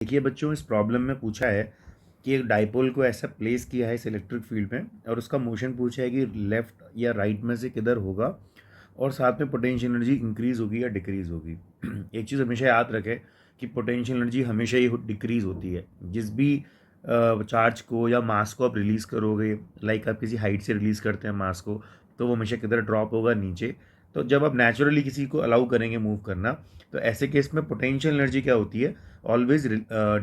देखिए बच्चों, इस प्रॉब्लम में पूछा है कि एक डाइपोल को ऐसा प्लेस किया है इस इलेक्ट्रिक फील्ड में और उसका मोशन पूछा है कि लेफ्ट या राइट में से किधर होगा और साथ में पोटेंशियल एनर्जी इंक्रीज होगी या डिक्रीज होगी। एक चीज़ हमेशा याद रखें कि पोटेंशियल एनर्जी हमेशा ही डिक्रीज होती है। जिस भी चार्ज को या मास को आप रिलीज़ करोगे, लाइक आप किसी हाइट से रिलीज़ करते हैं मास को, तो वो हमेशा किधर ड्रॉप होगा, नीचे। तो जब आप नेचुरली किसी को अलाउ करेंगे मूव करना, तो ऐसे केस में पोटेंशियल एनर्जी क्या होती है, ऑलवेज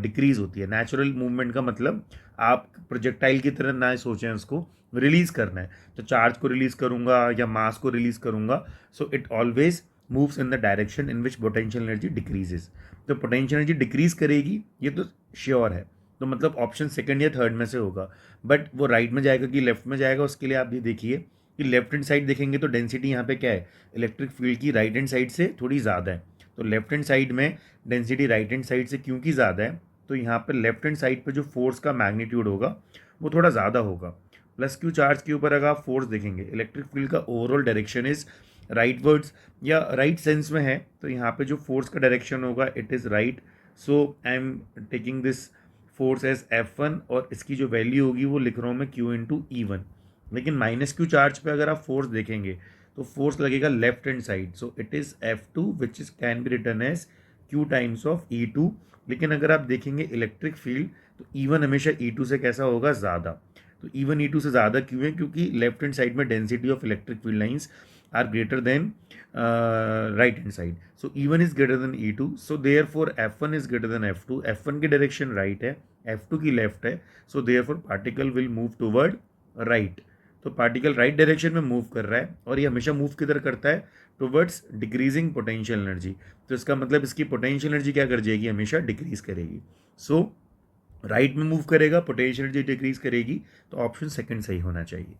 डिक्रीज होती है। नेचुरल मूवमेंट का मतलब आप प्रोजेक्टाइल की तरह ना सोचें, उसको रिलीज करना है। तो चार्ज को रिलीज करूंगा या मास को रिलीज करूंगा, so it always moves in the direction in which potential energy decreases. तो पोटेंशियल एनर्जी डिक्रीज करेगी, ये तो श्योर है। तो मतलब ऑप्शन सेकंड या थर्ड में से होगा। बट वो राइट में जाएगा कि लेफ्ट में जाएगा, उसके लिए आप ये देखिए कि लेफ्ट हैंड साइड देखेंगे तो डेंसिटी यहाँ पे क्या है, इलेक्ट्रिक फील्ड की राइट हैंड साइड से थोड़ी ज़्यादा है। तो लेफ्ट हैंड साइड में डेंसिटी राइट हैंड साइड से क्योंकि ज़्यादा है, तो यहाँ पर लेफ्ट हैंड साइड पर जो फोर्स का मैग्नीट्यूड होगा वो थोड़ा ज़्यादा होगा। प्लस क्यू चार्ज के ऊपर अगर आप फोर्स देखेंगे, इलेक्ट्रिक फील्ड का overall direction is right words या राइट सेंस में है, तो यहाँ पे जो फोर्स का डायरेक्शन होगा it is right. So I am taking this force as F1 और इसकी जो वैल्यू होगी वो लिख रहा हूँ मैं Q इंटू E1। लेकिन माइनस क्यू चार्ज पे अगर आप फोर्स देखेंगे तो फोर्स लगेगा left hand side, so it is F2 which is can be written as Q times of E2। लेकिन अगर आप देखेंगे इलेक्ट्रिक फील्ड, तो E1 हमेशा E2 से कैसा होगा, ज़्यादा। तो E1 E2 से ज़्यादा क्यों है, क्योंकि लेफ्ट हैंड साइड में density of electric field lines are greater than right hand side. So E1 is greater than E2. So therefore F1 is greater than F2. F1 की डायरेक्शन राइट है, F2 की left है। So therefore particle will move toward right. तो particle right direction में move कर रहा है और ये हमेशा मूव किधर करता है, टुवर्ड्स डिक्रीजिंग पोटेंशियल एनर्जी। तो इसका मतलब इसकी पोटेंशियल एनर्जी क्या कर जाएगी, हमेशा डिक्रीज करेगी। सो राइट में मूव करेगा, पोटेंशियल एनर्जी डिक्रीज करेगी, तो ऑप्शन सेकंड सही होना चाहिए।